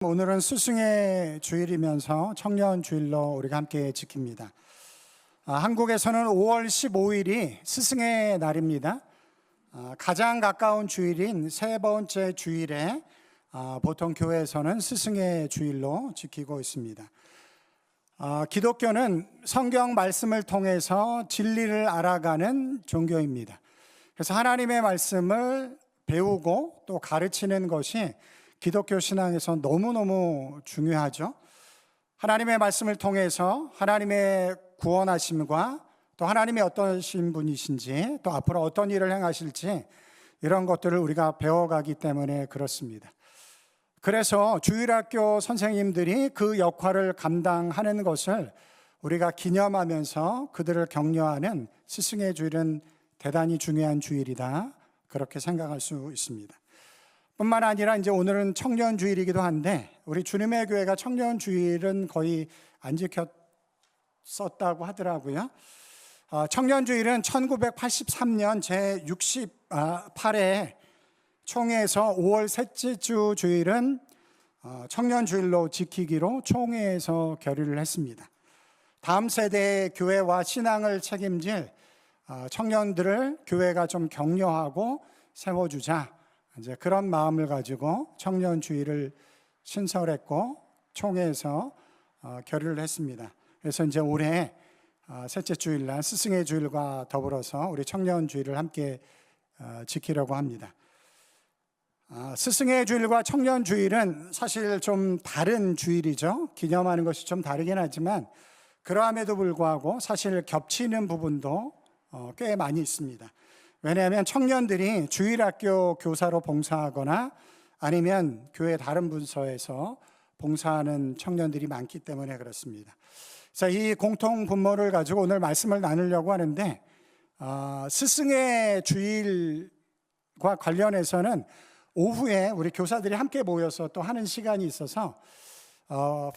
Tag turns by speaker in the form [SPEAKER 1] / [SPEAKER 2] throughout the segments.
[SPEAKER 1] 오늘은 스승의 주일이면서 청년 주일로 우리가 함께 지킵니다. 한국에서는 5월 15일이 스승의 날입니다. 가장 가까운 주일인 세 번째 주일에 보통 교회에서는 스승의 주일로 지키고 있습니다. 기독교는 성경 말씀을 통해서 진리를 알아가는 종교입니다. 그래서 하나님의 말씀을 배우고 또 가르치는 것이 기독교 신앙에서 너무너무 중요하죠. 하나님의 말씀을 통해서 하나님의 구원하심과 또 하나님이 어떠신 분이신지 또 앞으로 어떤 일을 행하실지 이런 것들을 우리가 배워가기 때문에 그렇습니다. 그래서 주일학교 선생님들이 그 역할을 감당하는 것을 우리가 기념하면서 그들을 격려하는 스승의 주일은 대단히 중요한 주일이다, 그렇게 생각할 수 있습니다. 뿐만 아니라 이제 오늘은 청년 주일이기도 한데 우리 주님의 교회가 청년 주일은 거의 안 지켰었다고 하더라고요. 청년 주일은 1983년 제68회 총회에서 5월 셋째 주 주일은 청년 주일로 지키기로 총회에서 결의를 했습니다. 다음 세대의 교회와 신앙을 책임질 청년들을 교회가 좀 격려하고 세워주자, 이제 그런 마음을 가지고 청년 주일을 신설했고 총회에서 결의를 했습니다. 그래서 이제 올해 셋째 주일날 스승의 주일과 더불어서 우리 청년 주일을 함께 지키려고 합니다. 스승의 주일과 청년 주일은 사실 좀 다른 주일이죠. 기념하는 것이 좀 다르긴 하지만 그러함에도 불구하고 사실 겹치는 부분도 꽤 많이 있습니다. 왜냐하면 청년들이 주일학교 교사로 봉사하거나 아니면 교회 다른 부서에서 봉사하는 청년들이 많기 때문에 그렇습니다. 그래서 이 공통 분모를 가지고 오늘 말씀을 나누려고 하는데 스승의 주일과 관련해서는 오후에 우리 교사들이 함께 모여서 또 하는 시간이 있어서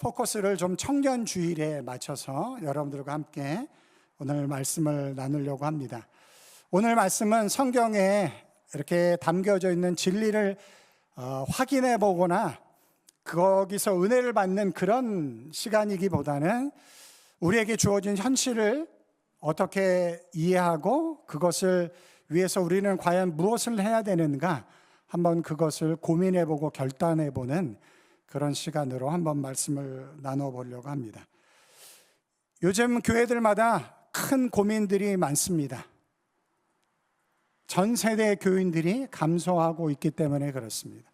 [SPEAKER 1] 포커스를 좀 청년 주일에 맞춰서 여러분들과 함께 오늘 말씀을 나누려고 합니다. 오늘 말씀은 성경에 이렇게 담겨져 있는 진리를 확인해 보거나 거기서 은혜를 받는 그런 시간이기보다는 우리에게 주어진 현실을 어떻게 이해하고 그것을 위해서 우리는 과연 무엇을 해야 되는가 한번 그것을 고민해 보고 결단해 보는 그런 시간으로 한번 말씀을 나눠 보려고 합니다. 요즘 교회들마다 큰 고민들이 많습니다. 전 세대 교인들이 감소하고 있기 때문에 그렇습니다.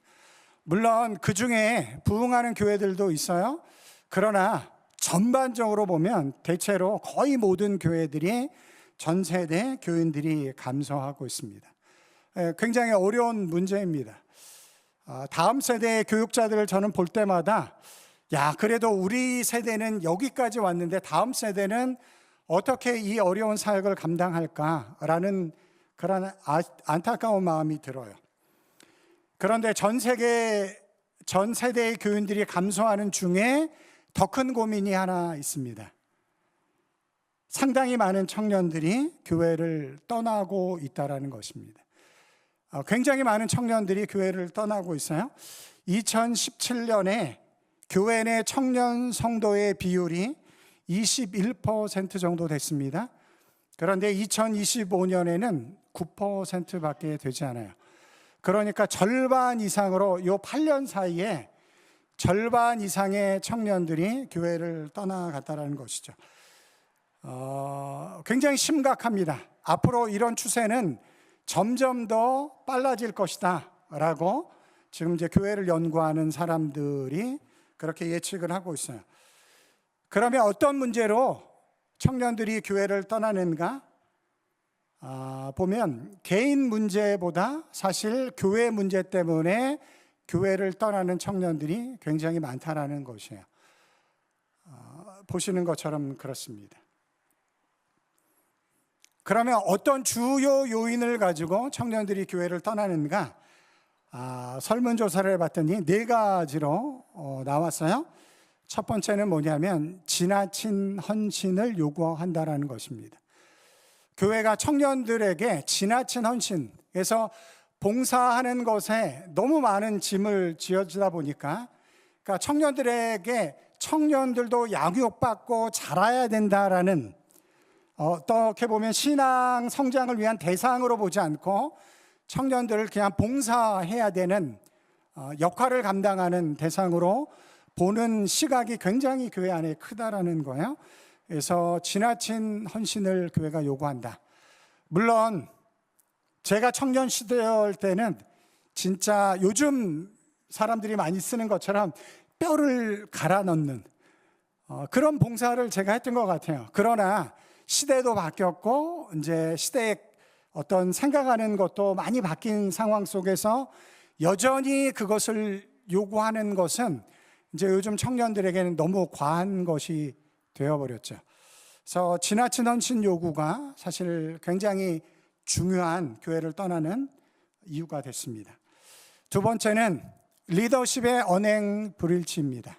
[SPEAKER 1] 물론 그 중에 부흥하는 교회들도 있어요. 그러나 전반적으로 보면 대체로 거의 모든 교회들이 전 세대 교인들이 감소하고 있습니다. 굉장히 어려운 문제입니다. 다음 세대의 교육자들을 저는 볼 때마다 그래도 우리 세대는 여기까지 왔는데 다음 세대는 어떻게 이 어려운 사역을 감당할까라는 그런 안타까운 마음이 들어요. 그런데 전 세대의 교인들이 감소하는 중에 더 큰 고민이 하나 있습니다. 상당히 많은 청년들이 교회를 떠나고 있다는 것입니다. 굉장히 많은 청년들이 교회를 떠나고 있어요. 2017년에 교회 내 청년 성도의 비율이 21% 정도 됐습니다. 그런데 2025년에는 9%밖에 되지 않아요. 그러니까 절반 이상으로 이 8년 사이에 절반 이상의 청년들이 교회를 떠나갔다는 것이죠. 굉장히 심각합니다. 앞으로 이런 추세는 점점 더 빨라질 것이다 라고 지금 이제 교회를 연구하는 사람들이 그렇게 예측을 하고 있어요. 그러면 어떤 문제로 청년들이 교회를 떠나는가? 보면 개인 문제보다 사실 교회 문제 때문에 교회를 떠나는 청년들이 굉장히 많다라는 것이에요. 보시는 것처럼 그렇습니다. 그러면 어떤 주요 요인을 가지고 청년들이 교회를 떠나는가? 설문조사를 해봤더니 4가지로 나왔어요. 첫 번째는 뭐냐면 지나친 헌신을 요구한다라는 것입니다. 교회가 청년들에게 지나친 헌신, 그래서 봉사하는 것에 너무 많은 짐을 지어주다 보니까 그러니까 청년들도 양육받고 자라야 된다라는, 어떻게 보면 신앙 성장을 위한 대상으로 보지 않고 청년들을 그냥 봉사해야 되는 역할을 감당하는 대상으로 보는 시각이 굉장히 교회 안에 크다라는 거예요. 그래서 지나친 헌신을 교회가 요구한다. 물론 제가 청년 시절 때는 진짜 요즘 사람들이 많이 쓰는 것처럼 뼈를 갈아 넣는 그런 봉사를 제가 했던 것 같아요. 그러나 시대도 바뀌었고 이제 시대의 어떤 생각하는 것도 많이 바뀐 상황 속에서 여전히 그것을 요구하는 것은 이제 요즘 청년들에게는 너무 과한 것이 되어버렸죠. 그래서 지나친 헌신 요구가 사실 굉장히 중요한 교회를 떠나는 이유가 됐습니다. 두 번째는 리더십의 언행 불일치입니다.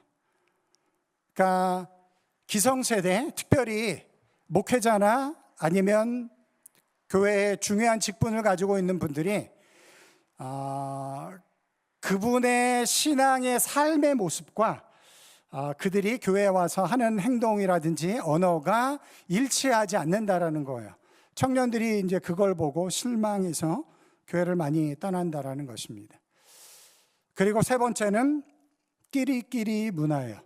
[SPEAKER 1] 그러니까 기성세대, 특별히 목회자나 아니면 교회에 중요한 직분을 가지고 있는 분들이 그분의 신앙의 삶의 모습과 그들이 교회에 와서 하는 행동이라든지 언어가 일치하지 않는다라는 거예요. 청년들이 이제 그걸 보고 실망해서 교회를 많이 떠난다라는 것입니다. 그리고 세 번째는 끼리끼리 문화예요.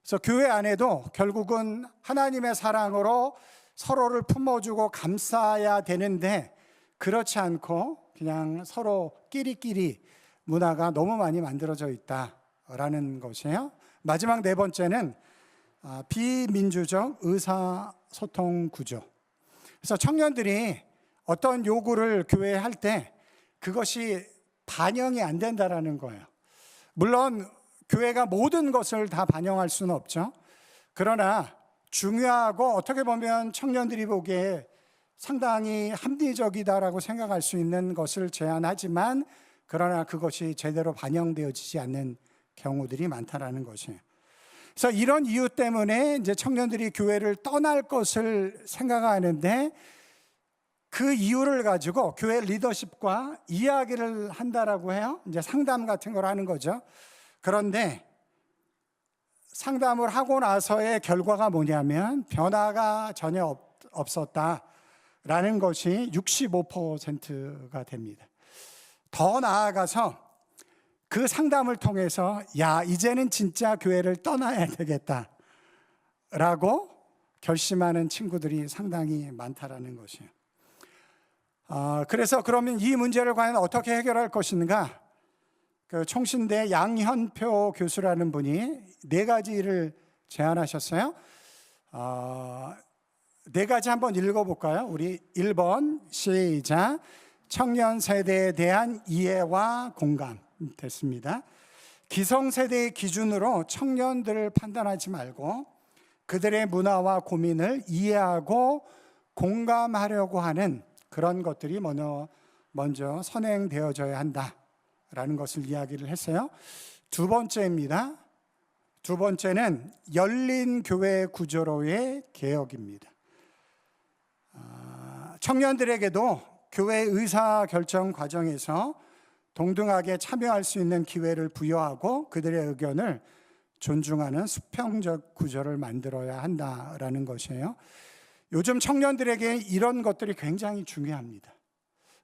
[SPEAKER 1] 그래서 교회 안에도 결국은 하나님의 사랑으로 서로를 품어주고 감싸야 되는데 그렇지 않고 그냥 서로 끼리끼리 문화가 너무 많이 만들어져 있다라는 것이에요. 마지막 네 번째는 비민주적 의사소통 구조. 그래서 청년들이 어떤 요구를 교회에 할 때 그것이 반영이 안 된다라는 거예요. 물론 교회가 모든 것을 다 반영할 수는 없죠. 그러나 중요하고 어떻게 보면 청년들이 보기에 상당히 합리적이다라고 생각할 수 있는 것을 제안하지만 그러나 그것이 제대로 반영되어지지 않는 경우들이 많다라는 것이에요. 그래서 이런 이유 때문에 이제 청년들이 교회를 떠날 것을 생각하는데 그 이유를 가지고 교회 리더십과 이야기를 한다라고 해요. 이제 상담 같은 걸 하는 거죠. 그런데 상담을 하고 나서의 결과가 뭐냐면 변화가 전혀 없었다라는 것이 65%가 됩니다. 더 나아가서 그 상담을 통해서 이제는 진짜 교회를 떠나야 되겠다라고 결심하는 친구들이 상당히 많다라는 것이에요. 그래서 그러면 이 문제를 과연 어떻게 해결할 것인가? 그 총신대 양현표 교수라는 분이 네 가지를 제안하셨어요. 네 가지 한번 읽어볼까요? 우리 1번 시작. 청년 세대에 대한 이해와 공감 됐습니다. 기성세대의 기준으로 청년들을 판단하지 말고 그들의 문화와 고민을 이해하고 공감하려고 하는 그런 것들이 먼저 선행되어져야 한다라는 것을 이야기를 했어요. 두 번째입니다. 두 번째는 열린 교회 구조로의 개혁입니다. 청년들에게도 교회 의사결정 과정에서 동등하게 참여할 수 있는 기회를 부여하고 그들의 의견을 존중하는 수평적 구조를 만들어야 한다라는 것이에요. 요즘 청년들에게 이런 것들이 굉장히 중요합니다.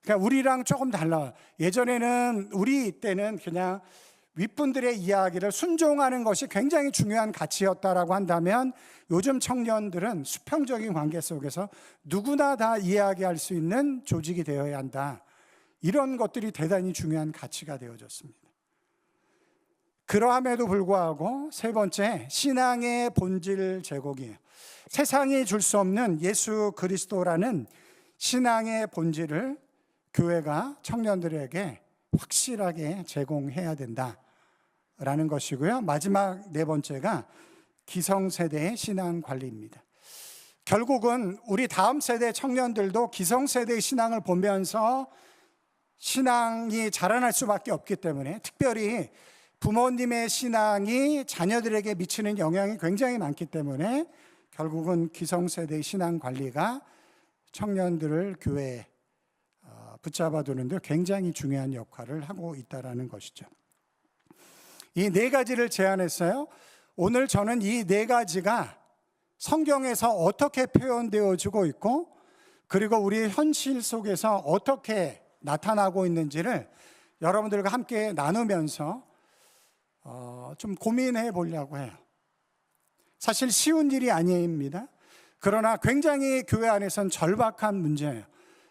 [SPEAKER 1] 그러니까 우리랑 조금 달라요. 예전에는 우리 때는 그냥 윗분들의 이야기를 순종하는 것이 굉장히 중요한 가치였다라고 한다면 요즘 청년들은 수평적인 관계 속에서 누구나 다 이야기할 수 있는 조직이 되어야 한다. 이런 것들이 대단히 중요한 가치가 되어졌습니다. 그러함에도 불구하고 세 번째, 신앙의 본질 제공이에요. 세상이 줄 수 없는 예수 그리스도라는 신앙의 본질을 교회가 청년들에게 확실하게 제공해야 된다라는 것이고요. 마지막 네 번째가 기성세대의 신앙 관리입니다. 결국은 우리 다음 세대 청년들도 기성세대의 신앙을 보면서 신앙이 자라날 수밖에 없기 때문에 특별히 부모님의 신앙이 자녀들에게 미치는 영향이 굉장히 많기 때문에 결국은 기성세대의 신앙 관리가 청년들을 교회에 붙잡아 두는데 굉장히 중요한 역할을 하고 있다는 것이죠. 이 네 가지를 제안했어요. 오늘 저는 이 네 가지가 성경에서 어떻게 표현되어지고 있고, 그리고 우리의 현실 속에서 어떻게 나타나고 있는지를 여러분들과 함께 나누면서 좀 고민해 보려고 해요. 사실 쉬운 일이 아닙니다. 그러나 굉장히 교회 안에선 절박한 문제예요.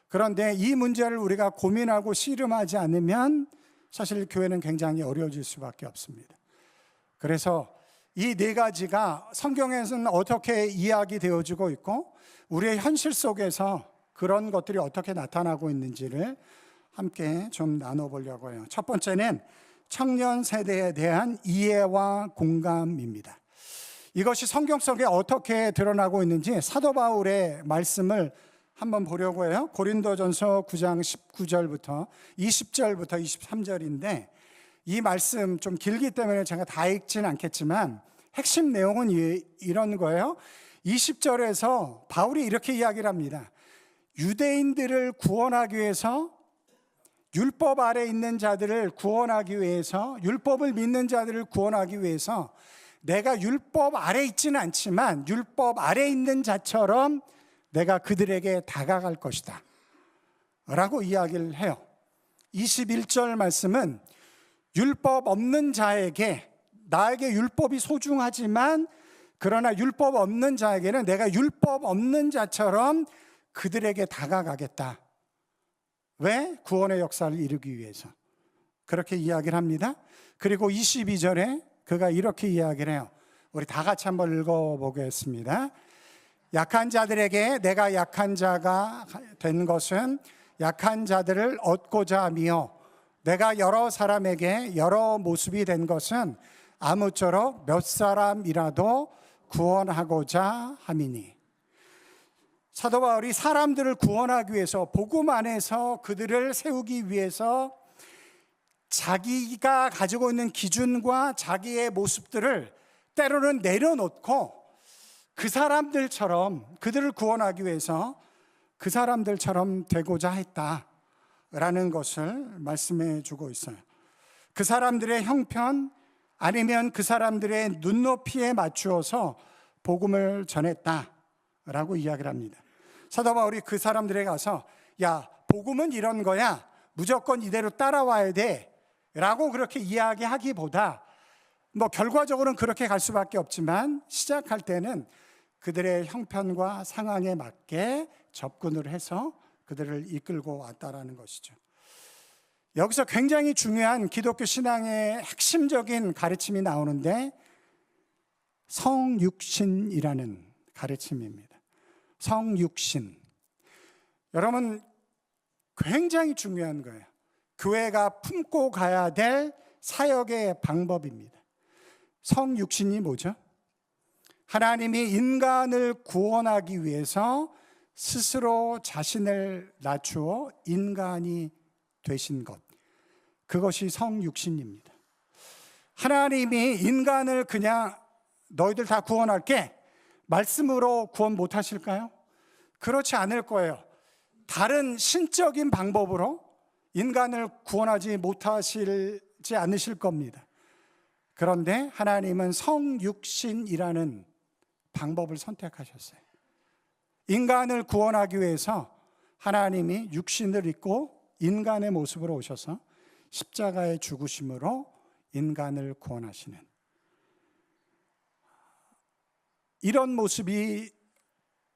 [SPEAKER 1] 그런데 이 문제를 우리가 고민하고 씨름하지 않으면 사실 교회는 굉장히 어려워질 수밖에 없습니다. 그래서 이 네 가지가 성경에서는 어떻게 이야기되어지고 있고, 우리의 현실 속에서 그런 것들이 어떻게 나타나고 있는지를 함께 좀 나눠보려고 해요. 첫 번째는 청년 세대에 대한 이해와 공감입니다. 이것이 성경 속에 어떻게 드러나고 있는지 사도 바울의 말씀을 한번 보려고 해요. 고린도전서 9장 19절부터 20절부터 23절인데, 이 말씀 좀 길기 때문에 제가 다 읽지는 않겠지만 핵심 내용은 이런 거예요. 20절에서 바울이 이렇게 이야기를 합니다. 유대인들을 구원하기 위해서, 율법 아래 있는 자들을 구원하기 위해서, 율법을 믿는 자들을 구원하기 위해서 내가 율법 아래 있지는 않지만 율법 아래 있는 자처럼 내가 그들에게 다가갈 것이다 라고 이야기를 해요. 21절 말씀은 율법 없는 자에게, 나에게 율법이 소중하지만 그러나 율법 없는 자에게는 내가 율법 없는 자처럼 그들에게 다가가겠다. 왜? 구원의 역사를 이루기 위해서. 그렇게 이야기를 합니다. 그리고 22절에 그가 이렇게 이야기를 해요. 우리 다 같이 한번 읽어보겠습니다. 약한 자들에게 내가 약한 자가 된 것은 약한 자들을 얻고자 하며, 내가 여러 사람에게 여러 모습이 된 것은 아무쪼록 몇 사람이라도 구원하고자 함이니. 사도 바울이 사람들을 구원하기 위해서, 복음 안에서 그들을 세우기 위해서 자기가 가지고 있는 기준과 자기의 모습들을 때로는 내려놓고 그 사람들처럼, 그들을 구원하기 위해서 그 사람들처럼 되고자 했다라는 것을 말씀해 주고 있어요. 그 사람들의 형편, 아니면 그 사람들의 눈높이에 맞추어서 복음을 전했다라고 이야기를 합니다. 사도 바울이 그 사람들에 가서, 야, 복음은 이런 거야, 무조건 이대로 따라와야 돼 라고 그렇게 이야기하기보다, 결과적으로는 그렇게 갈 수밖에 없지만 시작할 때는 그들의 형편과 상황에 맞게 접근을 해서 그들을 이끌고 왔다라는 것이죠. 여기서 굉장히 중요한 기독교 신앙의 핵심적인 가르침이 나오는데, 성육신이라는 가르침입니다. 성육신. 여러분, 굉장히 중요한 거예요. 교회가 품고 가야 될 사역의 방법입니다. 성육신이 뭐죠? 하나님이 인간을 구원하기 위해서 스스로 자신을 낮추어 인간이 되신 것, 그것이 성육신입니다. 하나님이 인간을 그냥 너희들 다 구원할게, 말씀으로 구원 못 하실까요? 그렇지 않을 거예요. 다른 신적인 방법으로 인간을 구원하지 못하시지 않으실 겁니다. 그런데 하나님은 성육신이라는 방법을 선택하셨어요. 인간을 구원하기 위해서 하나님이 육신을 입고 인간의 모습으로 오셔서 십자가의 죽으심으로 인간을 구원하시는, 이런 모습이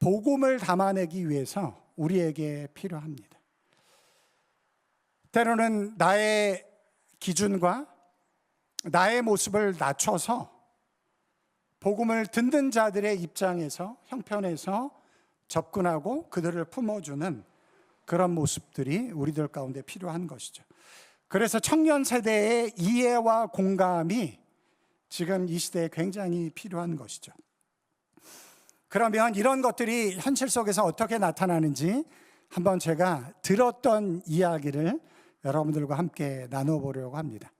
[SPEAKER 1] 복음을 담아내기 위해서 우리에게 필요합니다. 때로는 나의 기준과 나의 모습을 낮춰서 복음을 듣는 자들의 입장에서, 형편에서 접근하고 그들을 품어주는 그런 모습들이 우리들 가운데 필요한 것이죠. 그래서 청년 세대의 이해와 공감이 지금 이 시대에 굉장히 필요한 것이죠. 그러면 이런 것들이 현실 속에서 어떻게 나타나는지 한번 제가 들었던 이야기를 여러분들과 함께 나눠보려고 합니다.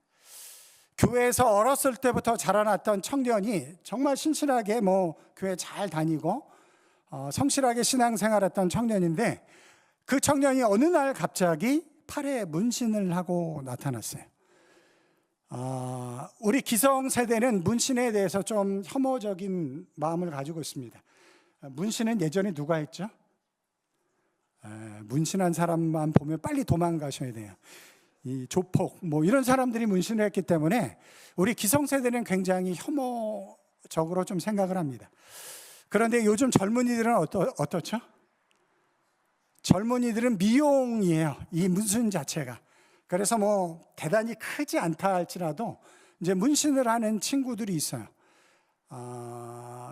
[SPEAKER 1] 교회에서 어렸을 때부터 자라났던 청년이 정말 신실하게 교회 잘 다니고 성실하게 신앙생활했던 청년인데, 그 청년이 어느 날 갑자기 팔에 문신을 하고 나타났어요. 우리 기성세대는 문신에 대해서 좀 혐오적인 마음을 가지고 있습니다. 문신은 예전에 누가 했죠? 문신한 사람만 보면 빨리 도망가셔야 돼요. 이 조폭 뭐 이런 사람들이 문신을 했기 때문에 우리 기성세대는 굉장히 혐오적으로 좀 생각을 합니다. 그런데 요즘 젊은이들은 어떻죠? 젊은이들은 미용이에요. 이 문신 자체가. 그래서 뭐 대단히 크지 않다 할지라도 이제 문신을 하는 친구들이 있어요.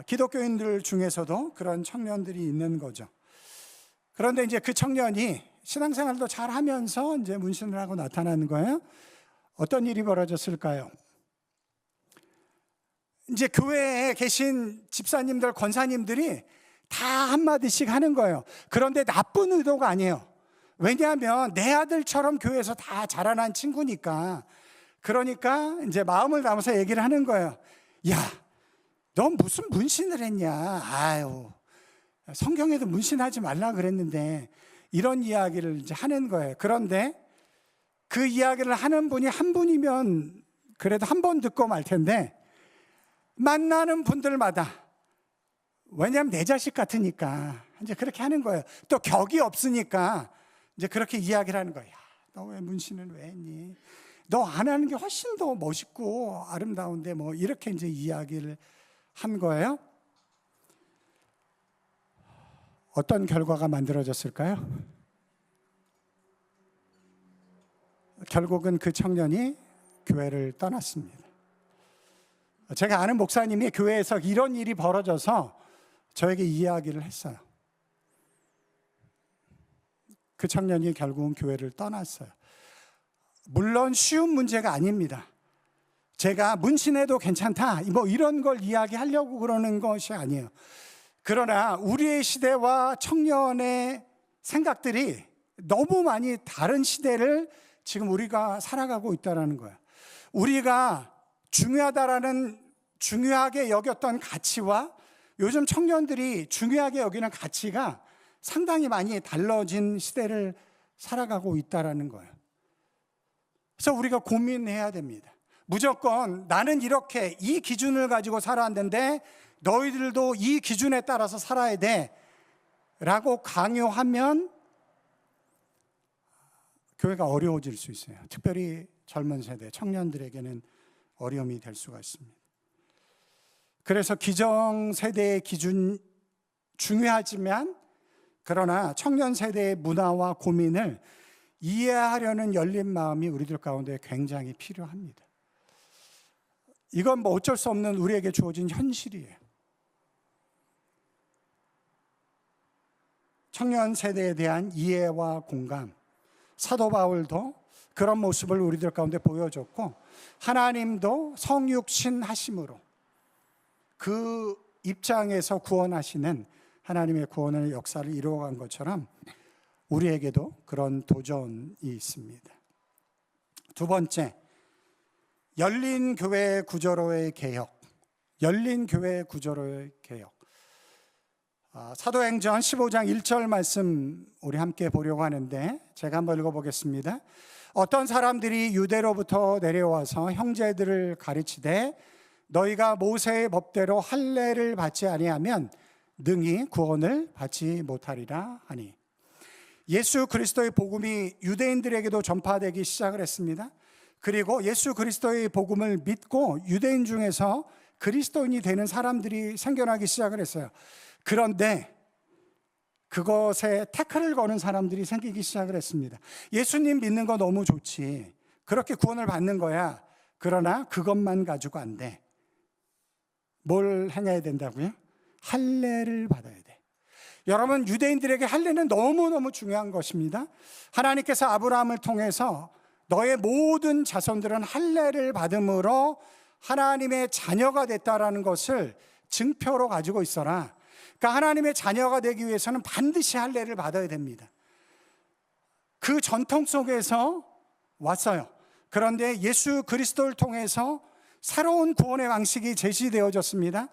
[SPEAKER 1] 기독교인들 중에서도 그런 청년들이 있는 거죠. 그런데 이제 그 청년이 신앙생활도 잘 하면서 이제 문신을 하고 나타나는 거예요. 어떤 일이 벌어졌을까요? 이제 교회에 계신 집사님들, 권사님들이 다 한마디씩 하는 거예요. 그런데 나쁜 의도가 아니에요. 왜냐하면 내 아들처럼 교회에서 다 자라난 친구니까. 그러니까 이제 마음을 담아서 얘기를 하는 거예요. 야, 넌 무슨 문신을 했냐? 아유, 성경에도 문신하지 말라 그랬는데 이런 이야기를 이제 하는 거예요. 그런데 그 이야기를 하는 분이 한 분이면 그래도 한 번 듣고 말 텐데 만나는 분들마다 왜냐하면 내 자식 같으니까 이제 그렇게 하는 거예요. 또 격이 없으니까 이제 그렇게 이야기를 하는 거예요. 너 왜 문신을 왜 했니? 너 안 하는 게 훨씬 더 멋있고 아름다운데 뭐 이렇게 이제 이야기를 한 거예요. 어떤 결과가 만들어졌을까요? 결국은 그 청년이 교회를 떠났습니다. 제가 아는 목사님이 교회에서 이런 일이 벌어져서 저에게 이야기를 했어요. 그 청년이 결국은 교회를 떠났어요. 물론 쉬운 문제가 아닙니다. 제가 문신해도 괜찮다 뭐 이런 걸 이야기하려고 그러는 것이 아니에요. 그러나 우리의 시대와 청년의 생각들이 너무 많이 다른 시대를 지금 우리가 살아가고 있다는 거예요. 우리가 중요하게 여겼던 가치와 요즘 청년들이 중요하게 여기는 가치가 상당히 많이 달라진 시대를 살아가고 있다는 거예요. 그래서 우리가 고민해야 됩니다. 무조건 나는 이렇게 이 기준을 가지고 살아왔는데 너희들도 이 기준에 따라서 살아야 돼 라고 강요하면 교회가 어려워질 수 있어요. 특별히 젊은 세대, 청년들에게는 어려움이 될 수가 있습니다. 그래서 기성세대의 기준 중요하지만 그러나 청년 세대의 문화와 고민을 이해하려는 열린 마음이 우리들 가운데 굉장히 필요합니다. 이건 뭐 어쩔 수 없는 우리에게 주어진 현실이에요. 청년 세대에 대한 이해와 공감, 사도 바울도 그런 모습을 우리들 가운데 보여줬고 하나님도 성육신하심으로 그 입장에서 구원하시는 하나님의 구원의 역사를 이루어간 것처럼 우리에게도 그런 도전이 있습니다. 두 번째, 열린 교회 구조로의 개혁. 열린 교회 구조로의 개혁. 사도행전 15장 1절 말씀 우리 함께 보려고 하는데 제가 한번 읽어보겠습니다. 어떤 사람들이 유대로부터 내려와서 형제들을 가르치되 너희가 모세의 법대로 할례를 받지 아니하면 능히 구원을 받지 못하리라 하니. 예수 그리스도의 복음이 유대인들에게도 전파되기 시작을 했습니다. 그리고 예수 그리스도의 복음을 믿고 유대인 중에서 그리스도인이 되는 사람들이 생겨나기 시작을 했어요. 그런데 그것에 태클을 거는 사람들이 생기기 시작을 했습니다. 예수님 믿는 거 너무 좋지. 그렇게 구원을 받는 거야. 그러나 그것만 가지고 안 돼. 뭘 해야 된다고요? 할례를 받아야 돼. 여러분, 유대인들에게 할례는 너무너무 중요한 것입니다. 하나님께서 아브라함을 통해서 너의 모든 자손들은 할례를 받음으로 하나님의 자녀가 됐다라는 것을 증표로 가지고 있어라. 그러니까 하나님의 자녀가 되기 위해서는 반드시 할례를 받아야 됩니다. 그 전통 속에서 왔어요. 그런데 예수 그리스도를 통해서 새로운 구원의 방식이 제시되어졌습니다.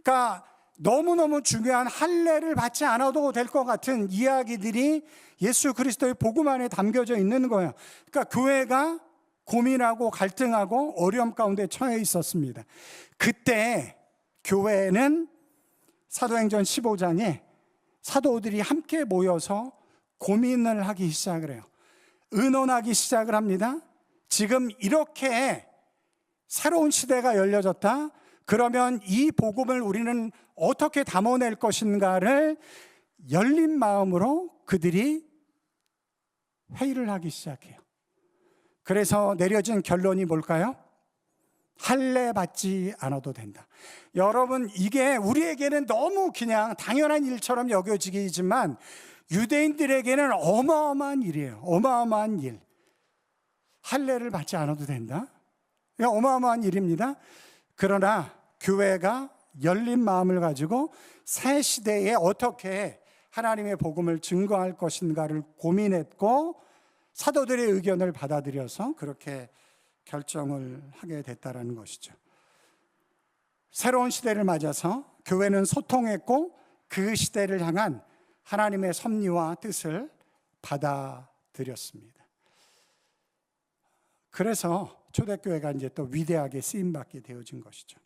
[SPEAKER 1] 그러니까 너무너무 중요한 할례를 받지 않아도 될 것 같은 이야기들이 예수 그리스도의 복음 안에 담겨져 있는 거예요. 그러니까 교회가 고민하고 갈등하고 어려움 가운데 처해 있었습니다. 그때 교회는 사도행전 15장에 사도들이 함께 모여서 고민을 하기 시작을 해요. 의논하기 시작을 합니다. 지금 이렇게 새로운 시대가 열려졌다. 그러면 이 복음을 우리는 어떻게 담아낼 것인가를 열린 마음으로 그들이 회의를 하기 시작해요. 그래서 내려진 결론이 뭘까요? 할례 받지 않아도 된다. 여러분, 이게 우리에게는 너무 그냥 당연한 일처럼 여겨지지만 유대인들에게는 어마어마한 일이에요. 어마어마한 일. 할례를 받지 않아도 된다? 어마어마한 일입니다. 그러나 교회가 열린 마음을 가지고 새 시대에 어떻게 하나님의 복음을 증거할 것인가를 고민했고 사도들의 의견을 받아들여서 그렇게 결정을 하게 됐다는 것이죠. 새로운 시대를 맞아서 교회는 소통했고 그 시대를 향한 하나님의 섭리와 뜻을 받아들였습니다. 그래서 초대교회가 이제 또 위대하게 쓰임받게 되어진 것이죠.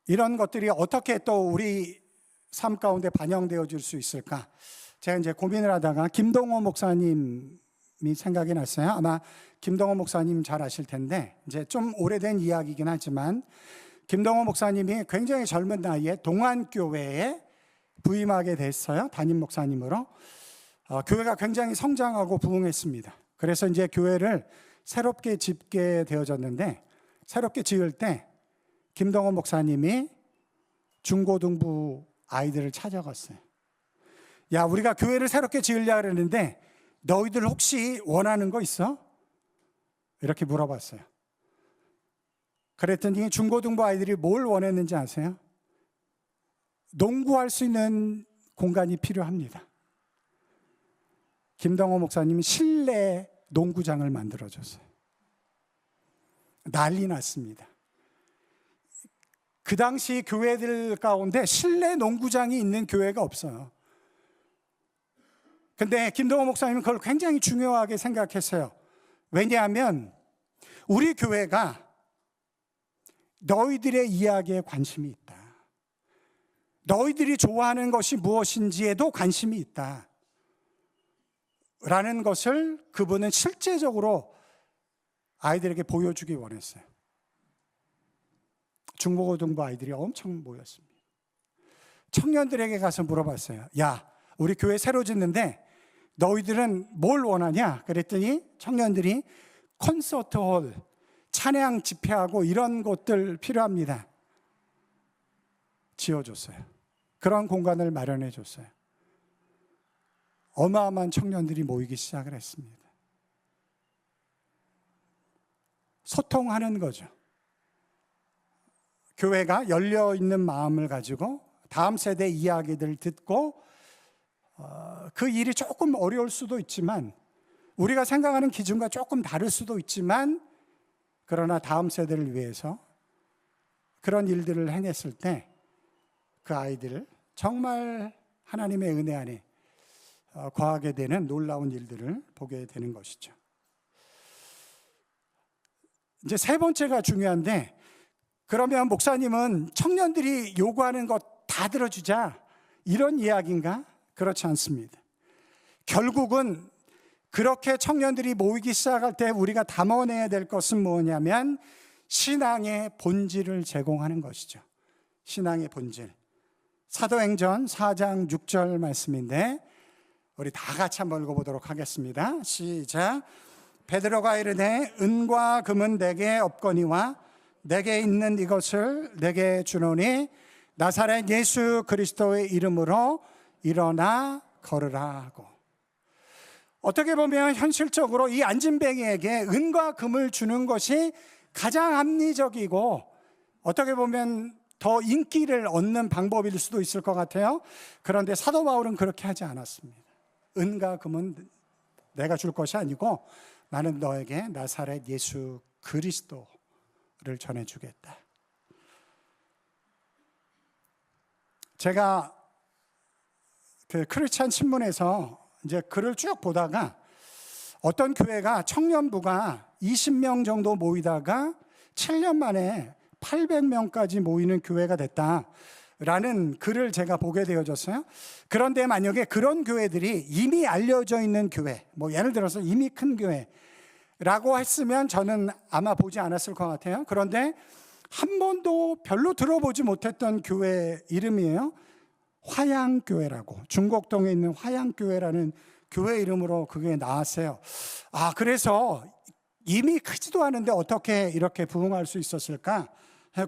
[SPEAKER 1] 이런 것들이 어떻게 또 우리 삶 가운데 반영되어질 수 있을까? 제가 이제 고민을 하다가 김동호 목사님이 생각이 났어요. 아마 김동호 목사님 잘 아실 텐데 이제 좀 오래된 이야기이긴 하지만 김동호 목사님이 굉장히 젊은 나이에 동안교회에 부임하게 됐어요. 담임 목사님으로. 교회가 굉장히 성장하고 부흥했습니다. 그래서 이제 교회를 새롭게 짓게 되어졌는데 새롭게 지을 때 김동호 목사님이 중고등부 아이들을 찾아갔어요. 야, 우리가 교회를 새롭게 지으려고 그랬는데 너희들 혹시 원하는 거 있어? 이렇게 물어봤어요. 그랬더니 중고등부 아이들이 뭘 원했는지 아세요? 농구할 수 있는 공간이 필요합니다. 김동호 목사님이 실내 농구장을 만들어줬어요. 난리 났습니다. 그 당시 교회들 가운데 실내 농구장이 있는 교회가 없어요. 근데 김동호 목사님은 그걸 굉장히 중요하게 생각했어요. 왜냐하면 우리 교회가 너희들의 이야기에 관심이 있다. 너희들이 좋아하는 것이 무엇인지에도 관심이 있다. 라는 것을 그분은 실제적으로 아이들에게 보여주기 원했어요. 중고등부 아이들이 엄청 모였습니다. 청년들에게 가서 물어봤어요. 야, 우리 교회 새로 짓는데 너희들은 뭘 원하냐? 그랬더니 청년들이 콘서트홀, 찬양 집회하고 이런 곳들 필요합니다. 지어줬어요. 그런 공간을 마련해 줬어요. 어마어마한 청년들이 모이기 시작을 했습니다. 소통하는 거죠. 교회가 열려있는 마음을 가지고 다음 세대 이야기들을 듣고 그 일이 조금 어려울 수도 있지만 우리가 생각하는 기준과 조금 다를 수도 있지만 그러나 다음 세대를 위해서 그런 일들을 해냈을 때 그 아이들을 정말 하나님의 은혜 안에 거하게 되는 놀라운 일들을 보게 되는 것이죠. 이제 세 번째가 중요한데 그러면 목사님은 청년들이 요구하는 것 다 들어주자 이런 이야기인가? 그렇지 않습니다. 결국은 그렇게 청년들이 모이기 시작할 때 우리가 담아내야 될 것은 뭐냐면 신앙의 본질을 제공하는 것이죠. 신앙의 본질. 사도행전 4장 6절 말씀인데 우리 다 같이 한번 읽어보도록 하겠습니다. 시작. 베드로가 이르되 은과 금은 내게 없거니와 내게 있는 이것을 내게 주노니 나사렛 예수 그리스도의 이름으로 일어나 걸으라 하고. 어떻게 보면 현실적으로 이 안진뱅이에게 은과 금을 주는 것이 가장 합리적이고 어떻게 보면 더 인기를 얻는 방법일 수도 있을 것 같아요. 그런데 사도 바울은 그렇게 하지 않았습니다. 은과 금은 내가 줄 것이 아니고 나는 너에게 나사렛 예수 그리스도를 전해주겠다. 제가 그 크리스찬 신문에서 이제 글을 쭉 보다가 어떤 교회가 청년부가 20명 정도 모이다가 7년 만에 800명까지 모이는 교회가 됐다라는 글을 제가 보게 되어졌어요. 그런데 만약에 그런 교회들이 이미 알려져 있는 교회, 뭐 예를 들어서 이미 큰 교회라고 했으면 저는 아마 보지 않았을 것 같아요. 그런데 한 번도 별로 들어보지 못했던 교회 이름이에요. 화양교회라고, 중곡동에 있는 화양교회라는 교회 이름으로 그게 나왔어요. 그래서 이미 크지도 않은데 어떻게 이렇게 부흥할 수 있었을까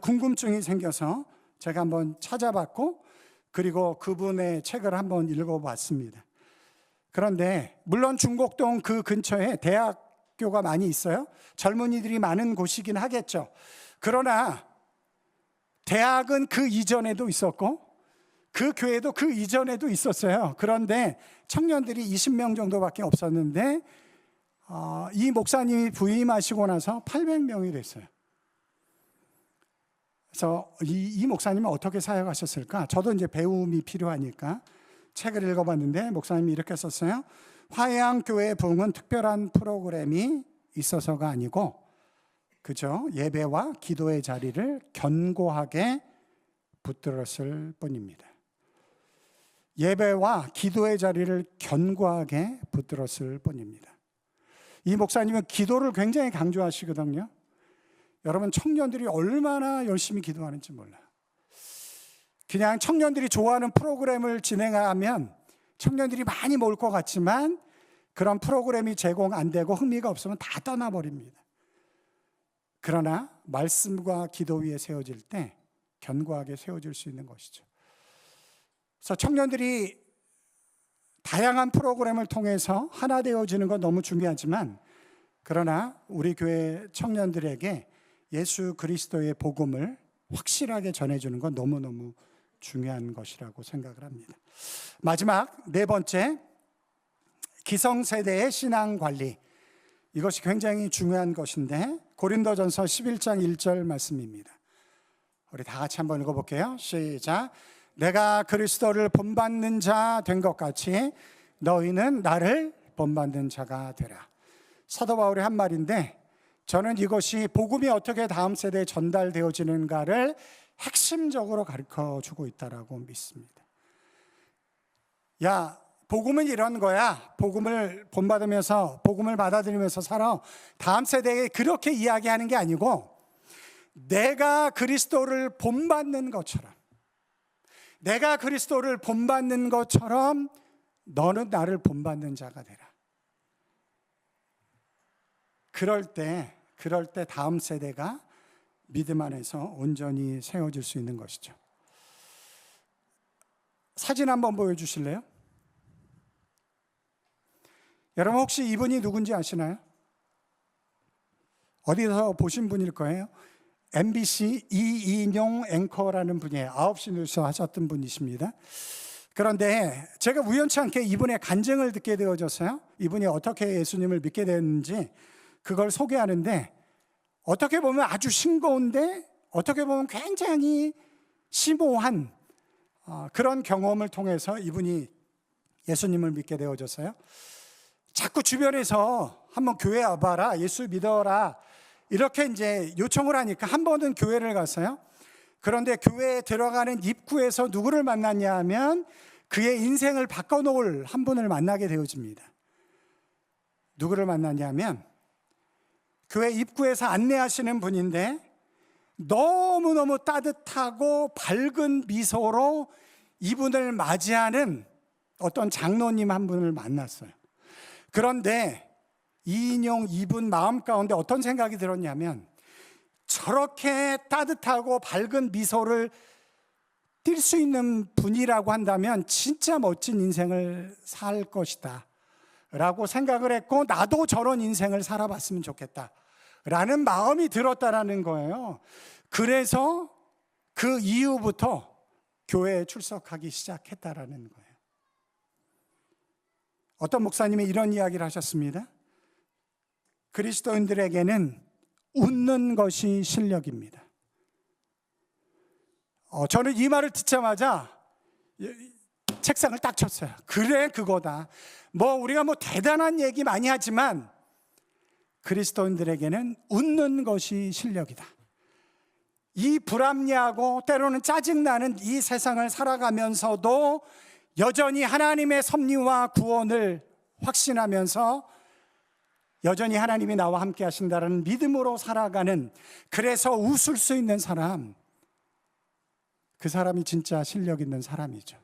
[SPEAKER 1] 궁금증이 생겨서 제가 한번 찾아봤고, 그리고 그분의 책을 한번 읽어봤습니다. 그런데 물론 중곡동 그 근처에 대학교가 많이 있어요. 젊은이들이 많은 곳이긴 하겠죠. 그러나 대학은 그 이전에도 있었고 그 교회도 그 이전에도 있었어요. 그런데 청년들이 20명 정도밖에 없었는데 이 목사님이 부임하시고 나서 800명이 됐어요. 그래서 이 목사님은 어떻게 사역하셨을까? 저도 이제 배움이 필요하니까 책을 읽어봤는데 목사님이 이렇게 썼어요. 화양교회 부흥은 특별한 프로그램이 있어서가 아니고 그저 예배와 기도의 자리를 견고하게 붙들었을 뿐입니다. 예배와 기도의 자리를 견고하게 붙들었을 뿐입니다. 이 목사님은 기도를 굉장히 강조하시거든요. 여러분, 청년들이 얼마나 열심히 기도하는지 몰라요. 그냥 청년들이 좋아하는 프로그램을 진행하면 청년들이 많이 모일 것 같지만 그런 프로그램이 제공 안 되고 흥미가 없으면 다 떠나버립니다. 그러나 말씀과 기도 위에 세워질 때 견고하게 세워질 수 있는 것이죠. 그래서 청년들이 다양한 프로그램을 통해서 하나 되어지는 건 너무 중요하지만, 그러나 우리 교회 청년들에게 예수 그리스도의 복음을 확실하게 전해주는 건 너무너무 중요한 것이라고 생각을 합니다. 마지막 네 번째, 기성세대의 신앙관리. 이것이 굉장히 중요한 것인데 고린도전서 11장 1절 말씀입니다. 우리 다 같이 한번 읽어볼게요. 시작. 내가 그리스도를 본받는 자 된 것 같이 너희는 나를 본받는 자가 되라. 사도 바울의 한 말인데 저는 이것이 복음이 어떻게 다음 세대에 전달되어지는가를 핵심적으로 가르쳐주고 있다고 믿습니다. 야, 복음은 이런 거야. 복음을 본받으면서 복음을 받아들이면서 살아. 다음 세대에 그렇게 이야기하는 게 아니고 내가 그리스도를 본받는 것처럼, 내가 그리스도를 본받는 것처럼 너는 나를 본받는 자가 되라. 그럴 때 다음 세대가 믿음 안에서 온전히 세워질 수 있는 것이죠. 사진 한번 보여주실래요? 여러분 혹시 이분이 누군지 아시나요? 어디서 보신 분일 거예요. MBC 이인용 앵커라는 분이에요. 9시 뉴스 하셨던 분이십니다. 그런데 제가 우연치 않게 이분의 간증을 듣게 되어졌어요. 이분이 어떻게 예수님을 믿게 됐는지 그걸 소개하는데, 어떻게 보면 아주 싱거운데 어떻게 보면 굉장히 심오한 그런 경험을 통해서 이분이 예수님을 믿게 되어졌어요. 자꾸 주변에서 한번 교회 와봐라, 예수 믿어라 이렇게 이제 요청을 하니까 한 번은 교회를 갔어요. 그런데 교회에 들어가는 입구에서 누구를 만났냐 하면 그의 인생을 바꿔놓을 한 분을 만나게 되어집니다. 누구를 만났냐면 교회 입구에서 안내하시는 분인데 너무너무 따뜻하고 밝은 미소로 이분을 맞이하는 어떤 장로님 한 분을 만났어요. 그런데 이인용 이분 마음 가운데 어떤 생각이 들었냐면, 저렇게 따뜻하고 밝은 미소를 띌 수 있는 분이라고 한다면 진짜 멋진 인생을 살 것이다 라고 생각을 했고, 나도 저런 인생을 살아봤으면 좋겠다 라는 마음이 들었다라는 거예요. 그래서 그 이후부터 교회에 출석하기 시작했다라는 거예요. 어떤 목사님이 이런 이야기를 하셨습니다. 그리스도인들에게는 웃는 것이 실력입니다. 저는 이 말을 듣자마자 책상을 딱 쳤어요. 그래, 그거다. 우리가 대단한 얘기 많이 하지만 그리스도인들에게는 웃는 것이 실력이다. 이 불합리하고 때로는 짜증나는 이 세상을 살아가면서도 여전히 하나님의 섭리와 구원을 확신하면서 여전히 하나님이 나와 함께 하신다는 믿음으로 살아가는, 그래서 웃을 수 있는 사람, 그 사람이 진짜 실력 있는 사람이죠.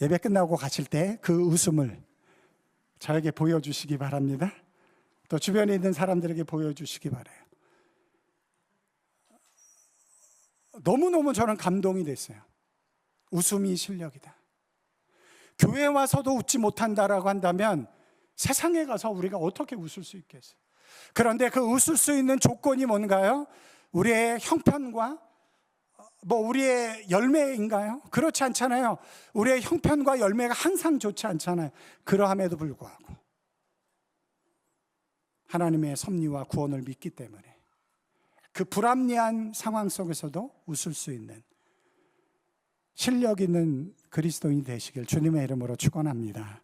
[SPEAKER 1] 예배 끝나고 가실 때 그 웃음을 저에게 보여주시기 바랍니다. 또 주변에 있는 사람들에게 보여주시기 바라요. 너무너무 저는 감동이 됐어요. 웃음이 실력이다. 교회에 와서도 웃지 못한다라고 한다면 세상에 가서 우리가 어떻게 웃을 수 있겠어요? 그런데 그 웃을 수 있는 조건이 뭔가요? 우리의 형편과 우리의 열매인가요? 그렇지 않잖아요. 우리의 형편과 열매가 항상 좋지 않잖아요. 그러함에도 불구하고 하나님의 섭리와 구원을 믿기 때문에 그 불합리한 상황 속에서도 웃을 수 있는 실력 있는 그리스도인이 되시길 주님의 이름으로 축원합니다.